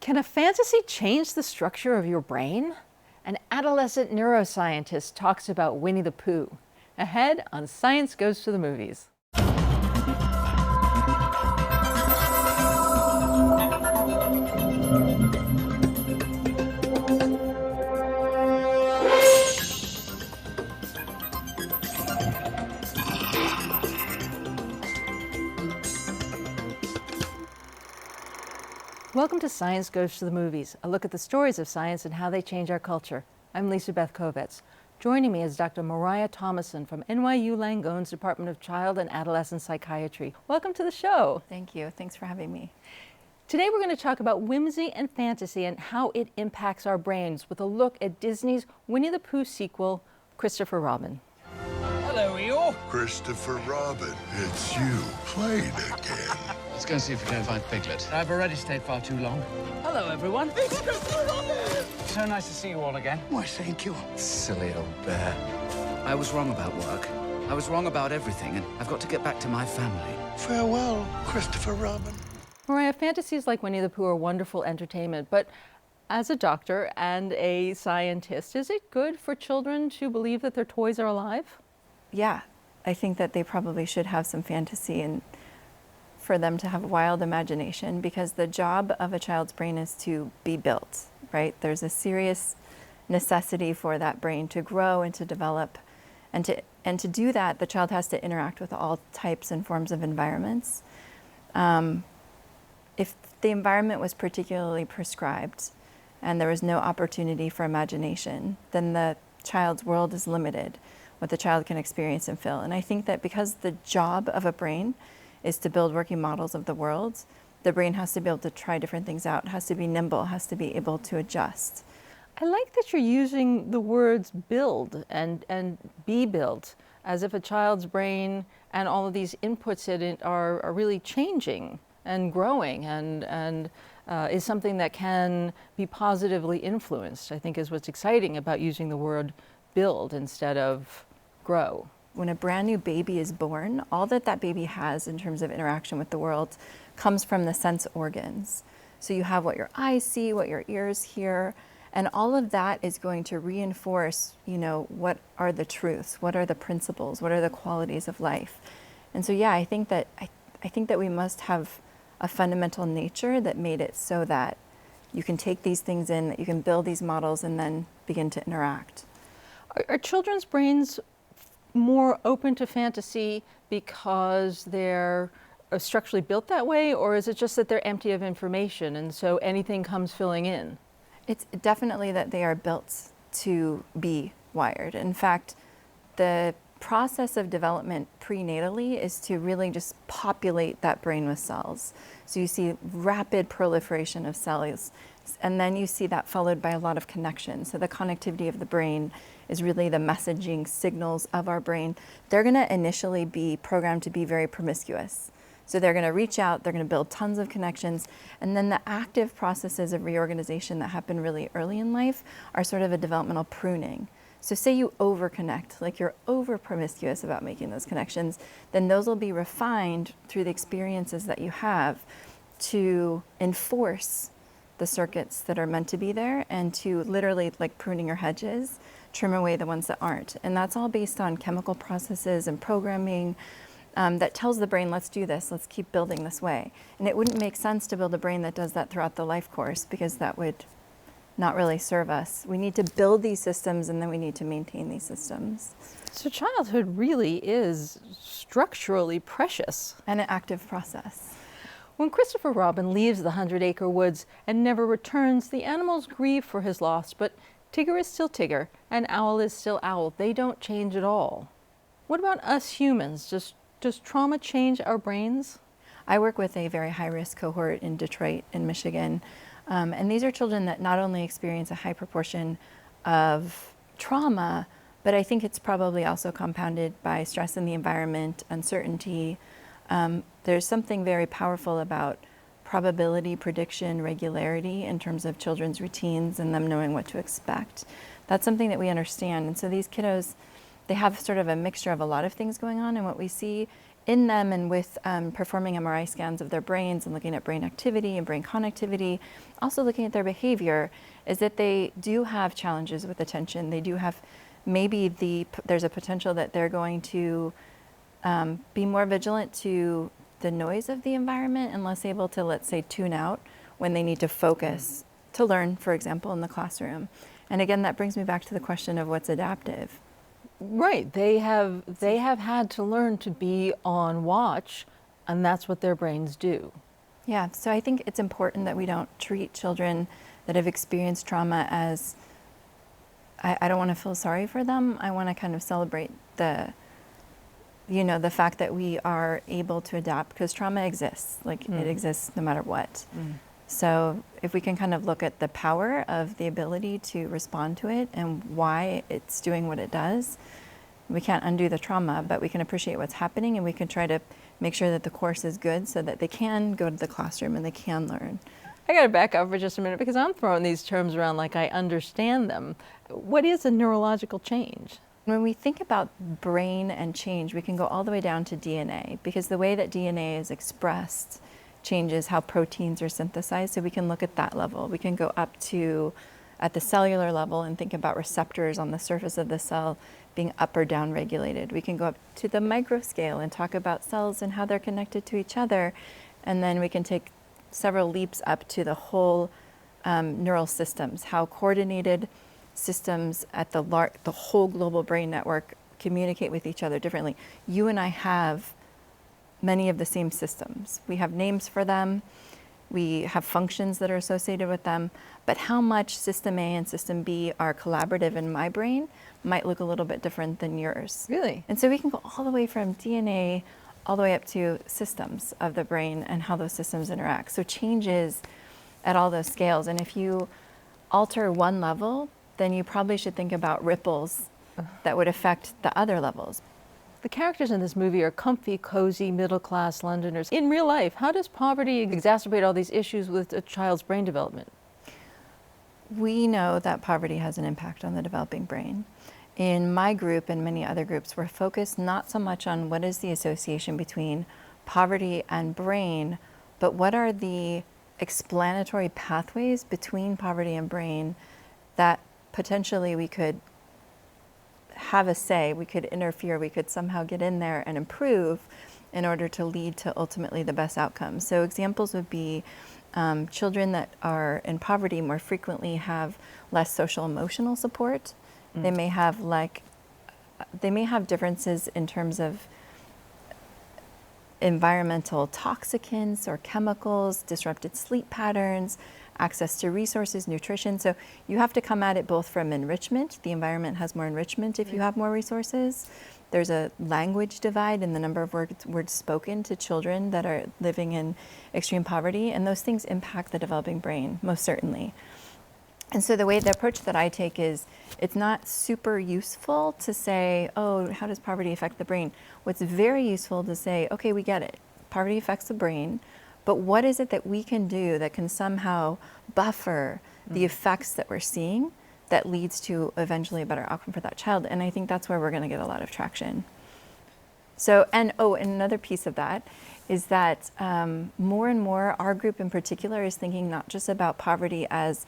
Can a fantasy change the structure of your brain? An adolescent neuroscientist talks about Winnie the Pooh. Ahead on Science Goes to the Movies. Welcome to Science Goes to the Movies, a look at the stories of science and how they change our culture. I'm Lisa Beth Kovetz. Joining me is Dr. Mariah Thomason from NYU Langone's Department of Child and Adolescent Psychiatry. Welcome to the show. Thank you. Thanks for having me. Today we're going to talk about whimsy and fantasy and how it impacts our brains with a look at Disney's Winnie the Pooh sequel, Christopher Robin. Hello, Eeyore. Christopher Robin, it's you played again. Let's go and see if we can find Piglet. I've already stayed far too long. Hello, everyone. It's Christopher Robin! So nice to see you all again. Why, thank you. Silly old bear. I was wrong about work. I was wrong about everything, and I've got to get back to my family. Farewell, Christopher Robin. Mariah, fantasies like Winnie the Pooh are wonderful entertainment, but as a doctor and a scientist, is it good for children to believe that their toys are alive? Yeah, I think that they probably should have some fantasy and for them to have a wild imagination, because the job of a child's brain is to be built, right? There's a serious necessity for that brain to grow and to develop. And to do that, the child has to interact with all types and forms of environments. If the environment was particularly prescribed and there was no opportunity for imagination, then the child's world is limited, what the child can experience and feel. And I think that because the job of a brain is to build working models of the world, the brain has to be able to try different things out, has to be nimble, has to be able to adjust. I like that you're using the words build and be built, as if a child's brain and all of these inputs in it are really changing and growing and is something that can be positively influenced, I think is what's exciting about using the word build instead of grow. When a brand new baby is born, all that that baby has in terms of interaction with the world comes from the sense organs. So you have what your eyes see, what your ears hear, and all of that is going to reinforce, what are the truths, what are the principles, what are the qualities of life. And so, yeah, I think that we must have a fundamental nature that made it so that you can take these things in, that you can build these models and then begin to interact. Are children's brains more open to fantasy because they're structurally built that way, or is it just that they're empty of information and so anything comes filling in? It's definitely that they are built to be wired. In fact, the process of development prenatally is to really just populate that brain with cells. So you see rapid proliferation of cells, and then you see that followed by a lot of connections. So the connectivity of the brain is really the messaging signals of our brain. They're going to initially be programmed to be very promiscuous. So they're going to reach out, they're going to build tons of connections, and then the active processes of reorganization that happen really early in life are sort of a developmental pruning. So say you over-connect, like you're over-promiscuous about making those connections, then those will be refined through the experiences that you have to enforce the circuits that are meant to be there and to literally, like pruning your hedges, trim away the ones that aren't. And that's all based on chemical processes and programming that tells the brain, let's do this, let's keep building this way. And it wouldn't make sense to build a brain that does that throughout the life course, because that would not really serve us. We need to build these systems and then we need to maintain these systems. So childhood really is structurally precious. And an active process. When Christopher Robin leaves the 100-acre woods and never returns, the animals grieve for his loss, but Tigger is still Tigger, and Owl is still Owl. They don't change at all. What about us humans? Does trauma change our brains? I work with a very high-risk cohort in Detroit, in Michigan, and these are children that not only experience a high proportion of trauma, but I think it's probably also compounded by stress in the environment, uncertainty. There's something very powerful about probability, prediction, regularity in terms of children's routines and them knowing what to expect. That's something that we understand. And so these kiddos, they have sort of a mixture of a lot of things going on, and what we see in them and with performing MRI scans of their brains and looking at brain activity and brain connectivity, also looking at their behavior, is that they do have challenges with attention. They do have, maybe there's a potential that they're going to be more vigilant to the noise of the environment and less able to, let's say, tune out when they need to focus to learn, for example, in the classroom. And again, that brings me back to the question of what's adaptive. Right, they have had to learn to be on watch, and that's what their brains do. Yeah, so I think it's important that we don't treat children that have experienced trauma as, I don't want to feel sorry for them. I want to kind of celebrate the fact that we are able to adapt, because trauma exists, like it exists no matter what. So if we can kind of look at the power of the ability to respond to it and why it's doing what it does, we can't undo the trauma, but we can appreciate what's happening, and we can try to make sure that the course is good so that they can go to the classroom and they can learn. I got to back up for just a minute because I'm throwing these terms around like I understand them. What is a neurological change? When we think about brain and change, we can go all the way down to DNA, because the way that DNA is expressed changes how proteins are synthesized. So we can look at that level. We can go up to at the cellular level and think about receptors on the surface of the cell being up or down regulated. We can go up to the microscale and talk about cells and how they're connected to each other. And then we can take several leaps up to the whole neural systems, how coordinated systems at the whole global brain network communicate with each other differently. You and I have many of the same systems. We have names for them. We have functions that are associated with them, but how much system A and system B are collaborative in my brain might look a little bit different than yours. Really? And so we can go all the way from DNA all the way up to systems of the brain and how those systems interact. So changes at all those scales. And if you alter one level, then you probably should think about ripples that would affect the other levels. The characters in this movie are comfy, cozy, middle-class Londoners. In real life, how does poverty exacerbate all these issues with a child's brain development? We know that poverty has an impact on the developing brain. In my group and many other groups, we're focused not so much on what is the association between poverty and brain, but what are the explanatory pathways between poverty and brain that potentially we could have a say, we could interfere, we could somehow get in there and improve in order to lead to ultimately the best outcomes. So examples would be children that are in poverty more frequently have less social emotional support. They may have differences in terms of environmental toxicants or chemicals, disrupted sleep patterns, access to resources, nutrition. So you have to come at it both from enrichment. The environment has more enrichment if you have more resources. There's a language divide in the number of words spoken to children that are living in extreme poverty, and those things impact the developing brain, most certainly. And so the approach that I take is, it's not super useful to say, oh, how does poverty affect the brain? What's very useful to say, okay, we get it. Poverty affects the brain, but what is it that we can do that can somehow buffer the effects that we're seeing that leads to eventually a better outcome for that child? And I think that's where we're going to get a lot of traction. So, and another piece of that is that more and more our group in particular is thinking not just about poverty as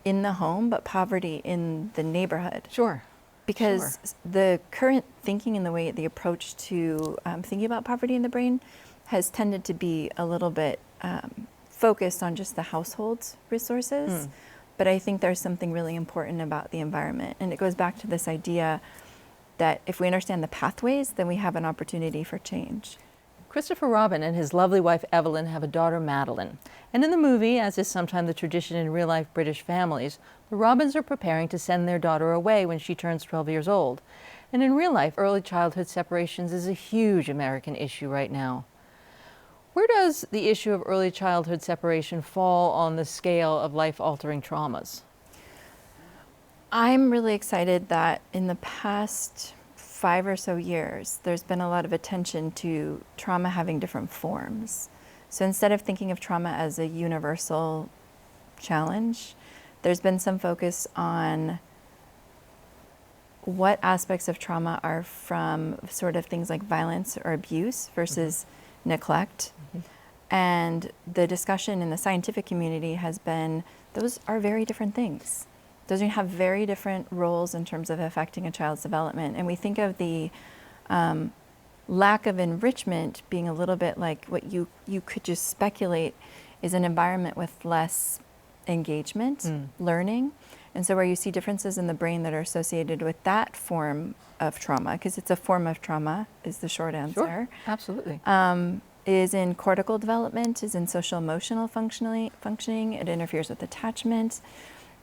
in the home, but poverty in the neighborhood. Sure. Because the current thinking and the approach to thinking about poverty in the brain has tended to be a little bit focused on just the household's resources. But I think there's something really important about the environment. And it goes back to this idea that if we understand the pathways, then we have an opportunity for change. Christopher Robin and his lovely wife Evelyn have a daughter, Madeline. And in the movie, as is sometimes the tradition in real-life British families, the Robins are preparing to send their daughter away when she turns 12 years old. And in real life, early childhood separations is a huge American issue right now. Where does the issue of early childhood separation fall on the scale of life-altering traumas? I'm really excited that in the past 5 or so years, there's been a lot of attention to trauma having different forms. So instead of thinking of trauma as a universal challenge, there's been some focus on what aspects of trauma are from sort of things like violence or abuse versus neglect. And the discussion in the scientific community has been, those are very different things. Those have very different roles in terms of affecting a child's development. And we think of the lack of enrichment being a little bit like what you could just speculate is an environment with less engagement, learning. And so where you see differences in the brain that are associated with that form of trauma, because it's a form of trauma, is the short answer. Sure, absolutely. Is in cortical development, is in social emotional functioning. It interferes with attachment.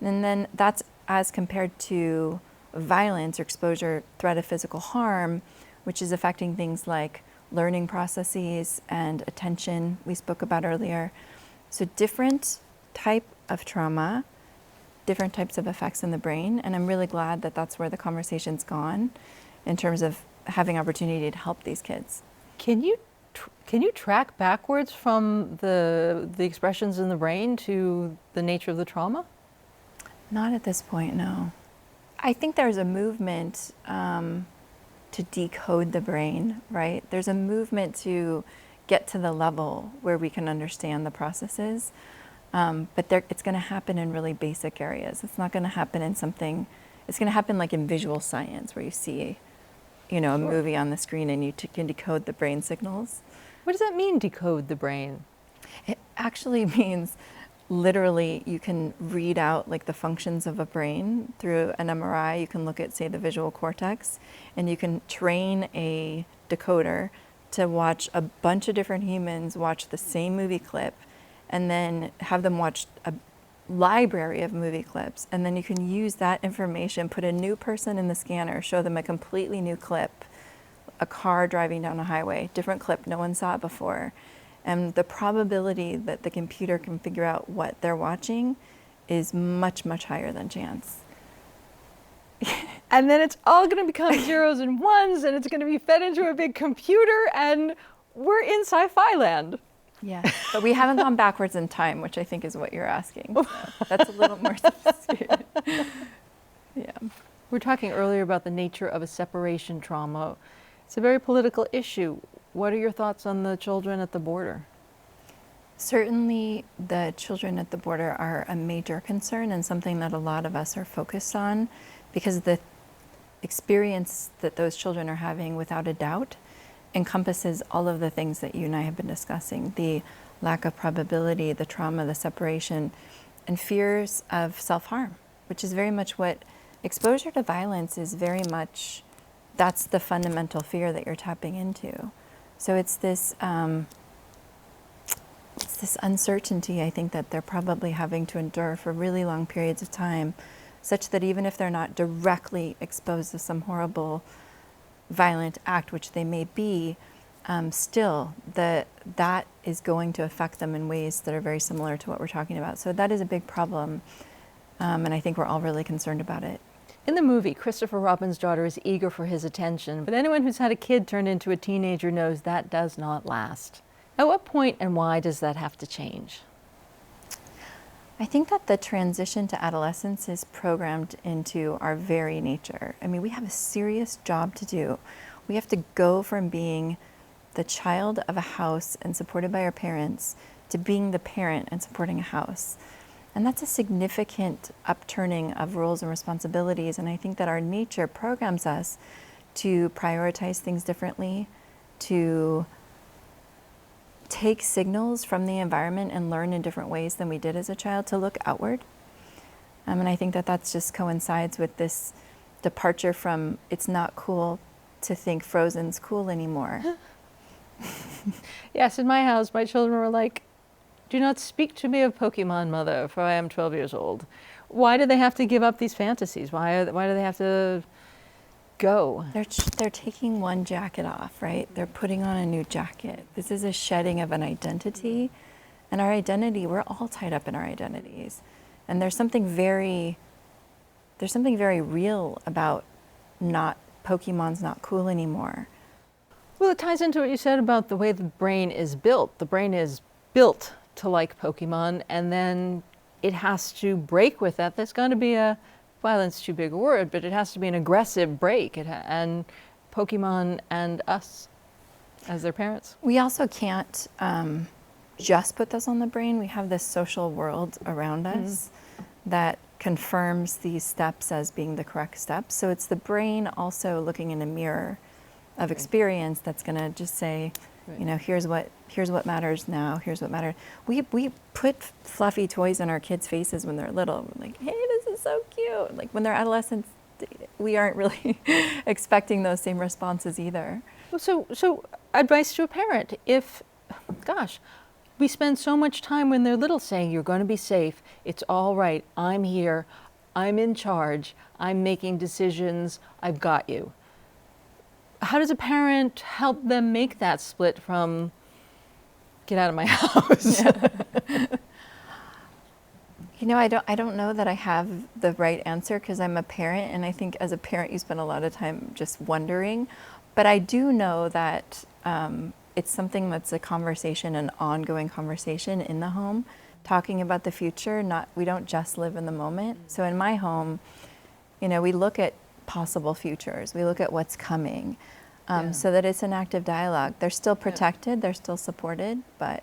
And then that's as compared to violence or exposure, threat of physical harm, which is affecting things like learning processes and attention we spoke about earlier. So different type of trauma, different types of effects in the brain. And I'm really glad that that's where the conversation's gone in terms of having opportunity to help these kids. Can you track backwards from the expressions in the brain to the nature of the trauma? Not at this point, no. I think there's a movement to decode the brain, right? There's a movement to get to the level where we can understand the processes, but it's going to happen in really basic areas. It's not going to happen in something, it's going to happen like in visual science where you see, a movie on the screen and you can decode the brain signals. What does that mean, decode the brain? It actually means literally you can read out like the functions of a brain through an MRI. You can look at, say, the visual cortex, and you can train a decoder to watch a bunch of different humans watch the same movie clip and then have them watch a library of movie clips. And then you can use that information, put a new person in the scanner, show them a completely new clip, a car driving down a highway, different clip, no one saw it before. And the probability that the computer can figure out what they're watching is much, much higher than chance. And then it's all going to become zeros and ones, and it's going to be fed into a big computer, and we're in sci-fi land. Yeah, but we haven't gone backwards in time, which I think is what you're asking. So that's a little more sophisticated. Yeah. We were talking earlier about the nature of a separation trauma. It's a very political issue. What are your thoughts on the children at the border? Certainly, the children at the border are a major concern and something that a lot of us are focused on, because the experience that those children are having, without a doubt, encompasses all of the things that you and I have been discussing: the lack of probability, the trauma, the separation, and fears of self-harm, which is very much what exposure to violence is. Very much, that's the fundamental fear that you're tapping into. So it's this uncertainty, I think, that they're probably having to endure for really long periods of time, such that even if they're not directly exposed to some horrible violent act, which they may be, still that is going to affect them in ways that are very similar to what we're talking about. So that is a big problem, and I think we're all really concerned about it. In the movie, Christopher Robin's daughter is eager for his attention, but anyone who's had a kid turned into a teenager knows that does not last. At what point and why does that have to change? I think that the transition to adolescence is programmed into our very nature. I mean, we have a serious job to do. We have to go from being the child of a house and supported by our parents to being the parent and supporting a house. And that's a significant upturning of roles and responsibilities. And I think that our nature programs us to prioritize things differently, to take signals from the environment and learn in different ways than we did as a child, to look outward. And I think that that's just coincides with this departure from it's not cool to think Frozen's cool anymore. Yes, in my house, my children were like, "Do not speak to me of Pokemon, mother, for I am 12 years old." Why do they have to give up these fantasies? Why do they have to go? They're taking one jacket off, right? They're putting on a new jacket. This is a shedding of an identity. And our identity, we're all tied up in our identities. And there's something very real about Pokemon's not cool anymore. Well, it ties into what you said about the way the brain is built. The brain is built to like Pokemon, and then it has to break with that. There's going to be a violence too big a word, but it has to be an aggressive break. And Pokemon and us as their parents. We also can't just put this on the brain. We have this social world around us that confirms these steps as being the correct steps. So it's the brain also looking in a mirror of experience that's going to just say, you know, here's what matters now. Here's what matters. We put fluffy toys in our kids' faces when they're little. We're like, hey, this is so cute. Like when they're adolescents, we aren't really expecting those same responses either. So advice to a parent: if, gosh, we spend so much time when they're little saying, you're going to be safe, it's all right, I'm here, I'm in charge, I'm making decisions, I've got you. How does a parent help them make that split from, get out of my house? You know, I don't know that I have the right answer because I'm a parent, and I think as a parent you spend a lot of time just wondering. But I do know that it's something that's a conversation, an ongoing conversation in the home, talking about the future. We don't just live in the moment. So in my home, you know, we look at possible futures. We look at what's coming, so that it's an active dialogue. They're still protected. They're still supported, but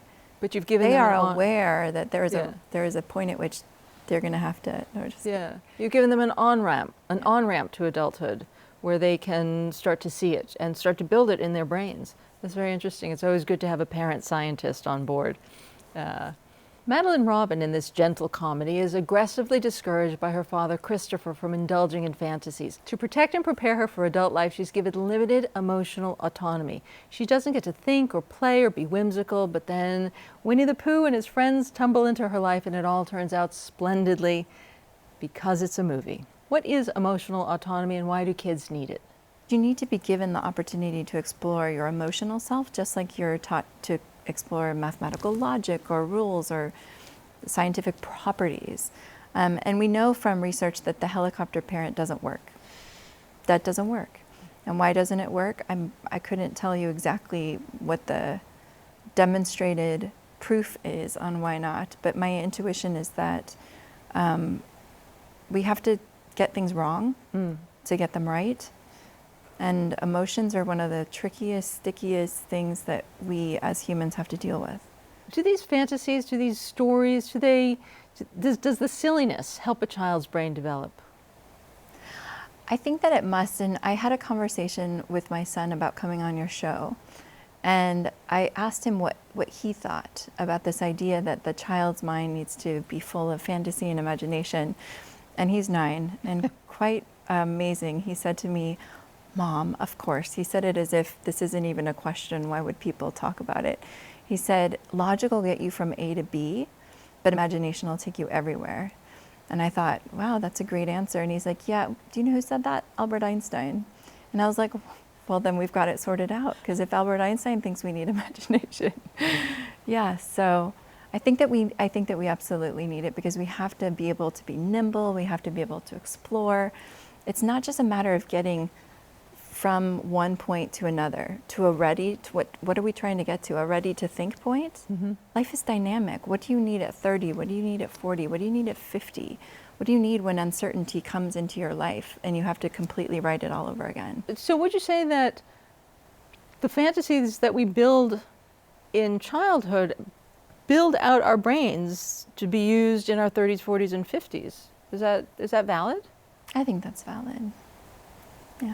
you've given they them are aware that there is a point at which they're going to have to notice. Yeah, you've given them an on-ramp to adulthood, where they can start to see it and start to build it in their brains. That's very interesting. It's always good to have a parent scientist on board. Madeline Robin in this gentle comedy is aggressively discouraged by her father Christopher from indulging in fantasies. To protect and prepare her for adult life, she's given limited emotional autonomy. She doesn't get to think or play or be whimsical, but then Winnie the Pooh and his friends tumble into her life and it all turns out splendidly because it's a movie. What is emotional autonomy and why do kids need it? You need to be given the opportunity to explore your emotional self, just like you're taught to explore mathematical logic or rules or scientific properties. And we know from research that the helicopter parent doesn't work. That doesn't work. And why doesn't it work? I couldn't tell you exactly what the demonstrated proof is on why not, but my intuition is that we have to get things wrong to get them right. And emotions are one of the trickiest, stickiest things that we as humans have to deal with. Do these fantasies, do these stories, does the silliness help a child's brain develop? I think that it must, and I had a conversation with my son about coming on your show, and I asked him what he thought about this idea that the child's mind needs to be full of fantasy and imagination, and he's 9, and quite amazing. He said to me, Mom, of course. He said it as if this isn't even a question. Why would people talk about it? He said, logic will get you from A to B, but imagination will take you everywhere. And I thought, wow, that's a great answer. And he's like, yeah, do you know who said that? Albert Einstein. And I was like, well, then we've got it sorted out, because if Albert Einstein thinks we need imagination. Yeah, so I think that we absolutely need it, because we have to be able to be nimble. We have to be able to explore. It's not just a matter of getting from one point to another, to a ready, to what are we trying to get to? A ready to think point? Life is dynamic. What do you need at 30? What do you need at 40? What do you need at 50? What do you need when uncertainty comes into your life and you have to completely write it all over again? So would you say that the fantasies that we build in childhood build out our brains to be used in our 30s, 40s, and 50s? Is that valid? I think that's valid. Yeah.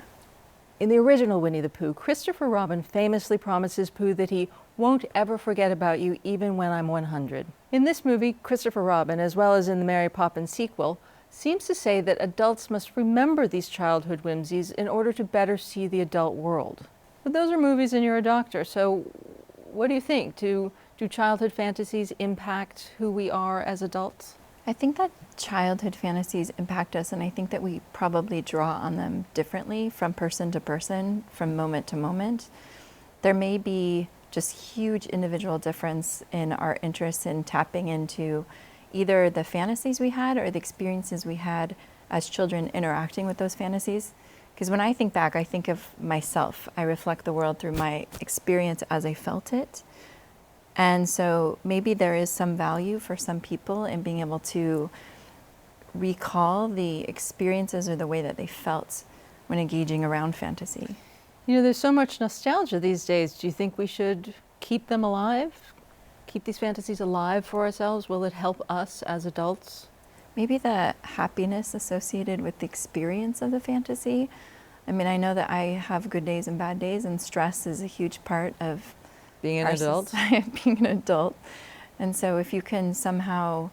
In the original Winnie the Pooh, Christopher Robin famously promises Pooh that he won't ever forget about you even when I'm 100. In this movie, Christopher Robin, as well as in the Mary Poppins sequel, seems to say that adults must remember these childhood whimsies in order to better see the adult world. But those are movies and you're a doctor, so what do you think? Do childhood fantasies impact who we are as adults? I think that childhood fantasies impact us, and I think that we probably draw on them differently from person to person, from moment to moment. There may be just huge individual difference in our interest in tapping into either the fantasies we had or the experiences we had as children interacting with those fantasies. Because when I think back, I think of myself. I reflect the world through my experience as I felt it. And so maybe there is some value for some people in being able to recall the experiences or the way that they felt when engaging around fantasy. You know, there's so much nostalgia these days. Do you think we should keep them alive? Keep these fantasies alive for ourselves? Will it help us as adults? Maybe the happiness associated with the experience of the fantasy. I mean, I know that I have good days and bad days, and stress is a huge part of Being an adult? being an adult. And so if you can somehow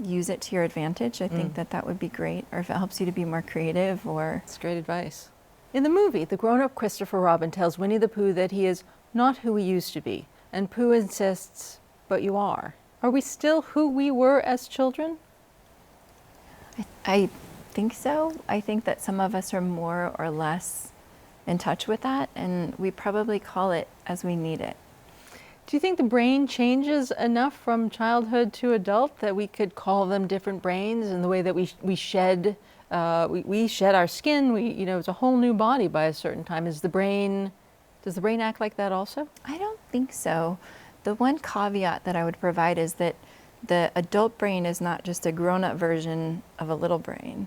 use it to your advantage, I think that that would be great. Or if it helps you to be more creative or... That's great advice. In the movie, the grown-up Christopher Robin tells Winnie the Pooh that he is not who he used to be. And Pooh insists, but you are. Are we still who we were as children? I think so. I think that some of us are more or less in touch with that, and we probably call it as we need it. Do you think the brain changes enough from childhood to adult that we could call them different brains in the way that we shed our skin? It's a whole new body by a certain time. Does the brain act like that also? I don't think so. The one caveat that I would provide is that the adult brain is not just a grown-up version of a little brain,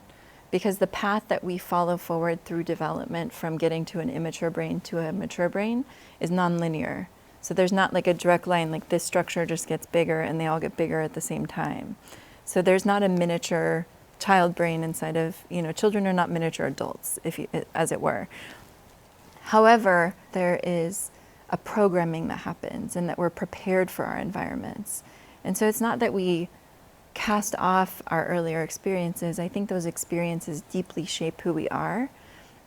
because the path that we follow forward through development from getting to an immature brain to a mature brain is nonlinear. So there's not like a direct line, like this structure just gets bigger and they all get bigger at the same time. So there's not a miniature child brain inside of, children are not miniature adults, as it were. However, there is a programming that happens and that we're prepared for our environments. And so it's not that we cast off our earlier experiences. I think those experiences deeply shape who we are,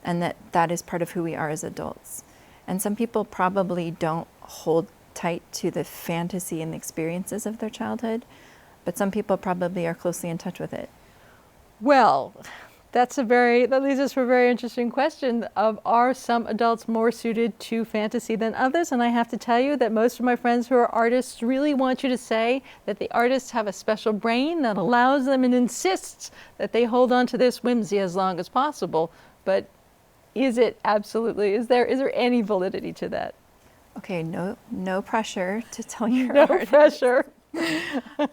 and that is part of who we are as adults. And some people probably don't hold tight to the fantasy and the experiences of their childhood, but some people probably are closely in touch with it. Well, that leads us to a very interesting question of, are some adults more suited to fantasy than others? And I have to tell you that most of my friends who are artists really want you to say that the artists have a special brain that allows them and insists that they hold on to this whimsy as long as possible. But is there any validity to that? Okay, no pressure to tell your No artist. pressure.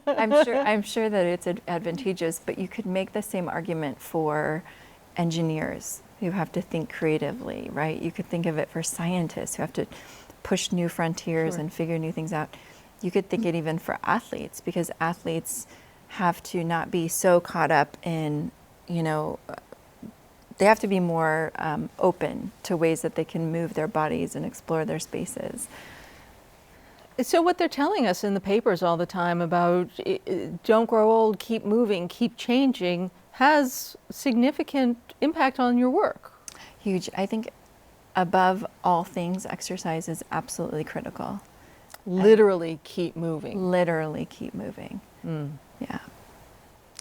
I'm sure that it's advantageous, but you could make the same argument for engineers who have to think creatively, right? You could think of it for scientists who have to push new frontiers and figure new things out. You could think it even for athletes, because athletes have to not be so caught up in, they have to be more open to ways that they can move their bodies and explore their spaces. So what they're telling us in the papers all the time about don't grow old, keep moving, keep changing, has significant impact on your work. Huge. I think above all things, exercise is absolutely critical. Literally keep moving. Literally keep moving. Yeah.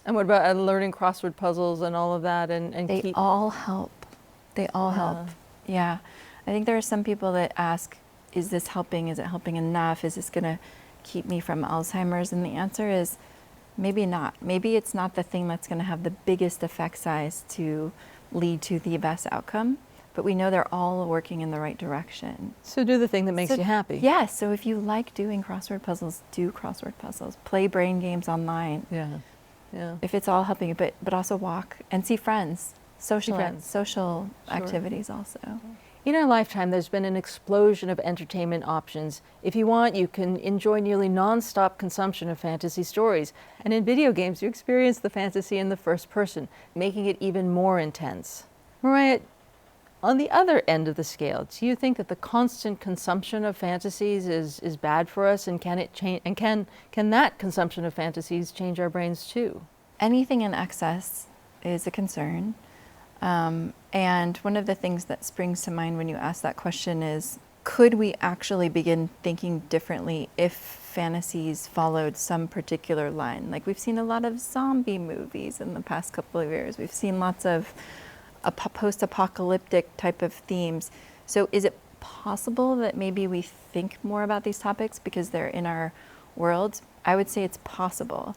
And what about learning crossword puzzles and all of that? And They all help. They all help. Yeah. I think there are some people that ask, is this helping? Is it helping enough? Is this going to keep me from Alzheimer's? And the answer is maybe not. Maybe it's not the thing that's going to have the biggest effect size to lead to the best outcome, but we know they're all working in the right direction. So do the thing that makes you happy. Yeah, so if you like doing crossword puzzles, do crossword puzzles. Play brain games online. Yeah. If it's all helping you, but also walk and see friends. Social Sure. activities also. In our lifetime, there's been an explosion of entertainment options. If you want, you can enjoy nearly non-stop consumption of fantasy stories. And in video games, you experience the fantasy in the first person, making it even more intense. Mariah, on the other end of the scale, do you think that the constant consumption of fantasies is bad for us? And can it change? And can that consumption of fantasies change our brains too? Anything in excess is a concern. And one of the things that springs to mind when you ask that question is, could we actually begin thinking differently if fantasies followed some particular line? Like, we've seen a lot of zombie movies in the past couple of years. We've seen lots of post-apocalyptic type of themes. So is it possible that maybe we think more about these topics because they're in our world? I would say it's possible.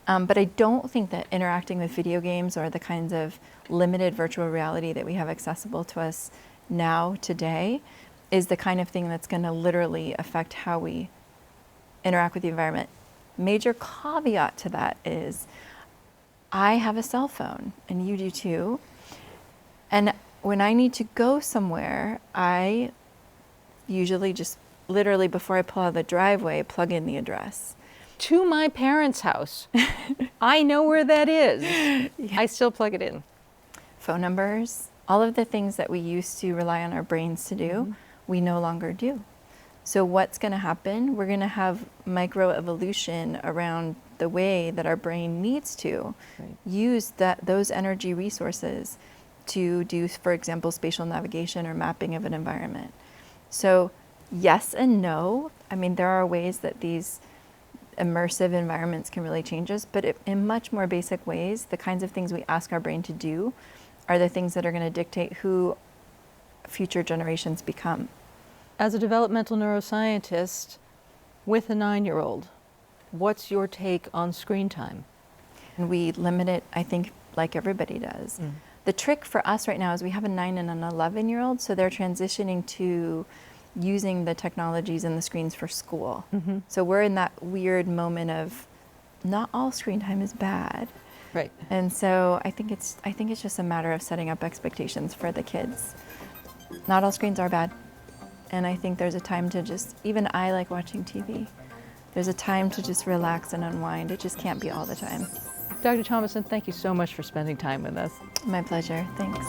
But I don't think that interacting with video games or the kinds of limited virtual reality that we have accessible to us now, today, is the kind of thing that's going to literally affect how we interact with the environment. Major caveat to that is, I have a cell phone, and you do too. And when I need to go somewhere, I usually just literally before I pull out of the driveway, plug in the address. To my parents' house. I know where that is. I still plug it in. Phone numbers, all of the things that we used to rely on our brains to do, we no longer do. So what's going to happen? We're going to have microevolution around the way that our brain needs to use those energy resources to do, for example, spatial navigation or mapping of an environment. So yes and no. I mean, there are ways that these immersive environments can really change us, but in much more basic ways, the kinds of things we ask our brain to do are the things that are going to dictate who future generations become. As a developmental neuroscientist with a 9-year-old, what's your take on screen time? And we limit it, I think, like everybody does. The trick for us right now is we have a 9 and an 11-year-old, so they're transitioning to using the technologies and the screens for school. So we're in that weird moment of not all screen time is bad. Right. And so I think it's just a matter of setting up expectations for the kids. Not all screens are bad. And I think there's a time to just, even I like watching TV. There's a time to just relax and unwind. It just can't be all the time. Dr. Thomason, thank you so much for spending time with us. My pleasure. Thanks.